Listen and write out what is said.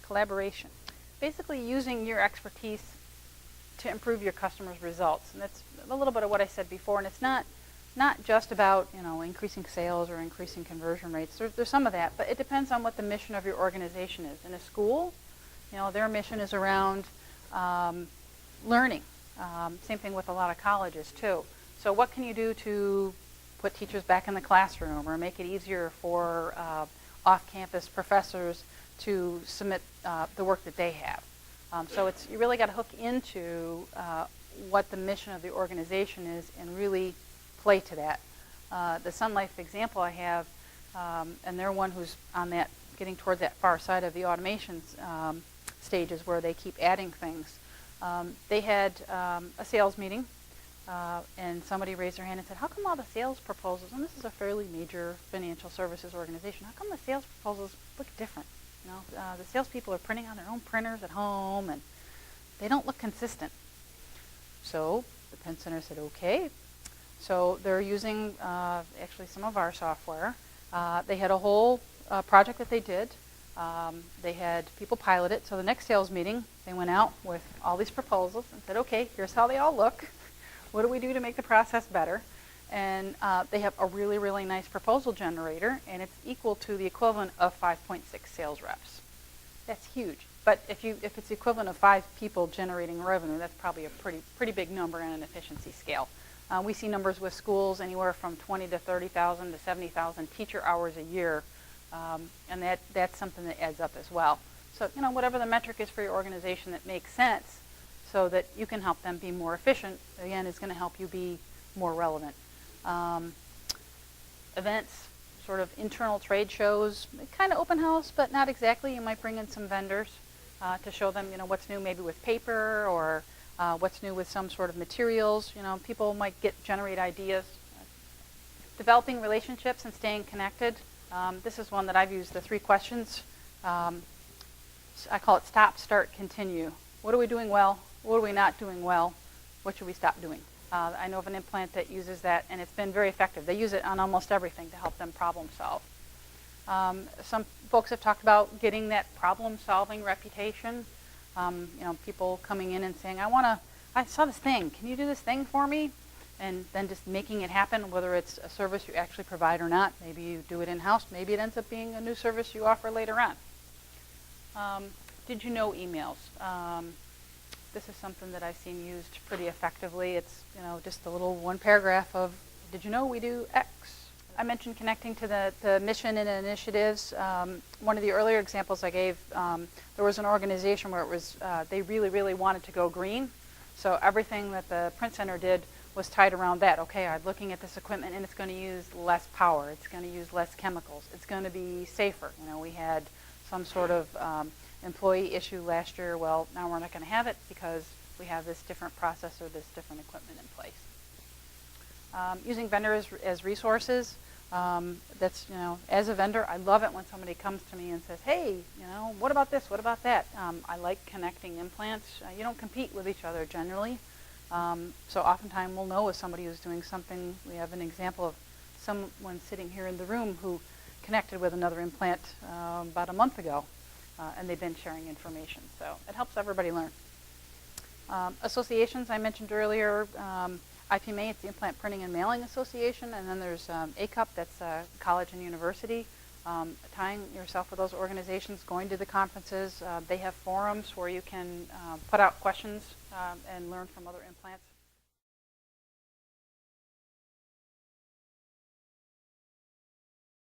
collaboration. Basically using your expertise to improve your customers' results. And that's a little bit of what I said before. And it's not just about increasing sales or increasing conversion rates. There's some of that, but it depends on what the mission of your organization is. In a school, their mission is around learning. Same thing with a lot of colleges too. So what can you do to put teachers back in the classroom or make it easier for off-campus professors to submit the work that they have? So you really got to hook into what the mission of the organization is and really play to that. The Sun Life example I have, and they're one who's on that, getting towards that far side of the automation stages where they keep adding things. They had a sales meeting, and somebody raised their hand and said, how come all the sales proposals, and this is a fairly major financial services organization, how come the sales proposals look different? The salespeople are printing on their own printers at home, and they don't look consistent. So the Penn Center said, okay. So they're using actually some of our software. They had a whole project that they did. They had people pilot it. So the next sales meeting, they went out with all these proposals and said, okay, here's how they all look. What do we do to make the process better? And they have a really, really nice proposal generator, and it's equal to the equivalent of 5.6 sales reps. That's huge. But if it's the equivalent of 5 people generating revenue, that's probably a pretty big number on an efficiency scale. We see numbers with schools anywhere from 20 to 30,000 to 70,000 teacher hours a year, and that's something that adds up as well. So whatever the metric is for your organization that makes sense, so that you can help them be more efficient, again, is going to help you be more relevant. Events, sort of internal trade shows, kind of open house, but not exactly. You might bring in some vendors to show them, what's new maybe with paper or what's new with some sort of materials. People might generate ideas. Developing relationships and staying connected. This is one that I've used, the 3 questions. I call it stop, start, continue. What are we doing well? What are we not doing well? What should we stop doing? I know of an implant that uses that, and it's been very effective. They use it on almost everything to help them problem solve. Some folks have talked about getting that problem-solving reputation. People coming in and saying, I saw this thing. Can you do this thing for me? And then just making it happen, whether it's a service you actually provide or not. Maybe you do it in-house. Maybe it ends up being a new service you offer later on. Did you know emails? This is something that I've seen used pretty effectively. It's just a little 1 paragraph of, did you know we do X? I mentioned connecting to the mission and initiatives. One of the earlier examples I gave, there was an organization where it was they really, really wanted to go green. So everything that the Print Center did was tied around that. Okay, I'm looking at this equipment and it's going to use less power. It's going to use less chemicals. It's going to be safer. We had some sort of employee issue last year. Well, now we're not going to have it because we have this different process or this different equipment in place. Using vendors as resources. That's, as a vendor, I love it when somebody comes to me and says, hey, what about this? What about that? I like connecting implants. You don't compete with each other generally. So oftentimes we'll know if somebody who's doing something. We have an example of someone sitting here in the room who connected with another implant about a month ago, and they've been sharing information. So it helps everybody learn. Associations I mentioned earlier. IPMA, it's the Implant Printing and Mailing Association, and then there's ACUP, that's college and university. Tying yourself with those organizations, going to the conferences. They have forums where you can put out questions and learn from other implants.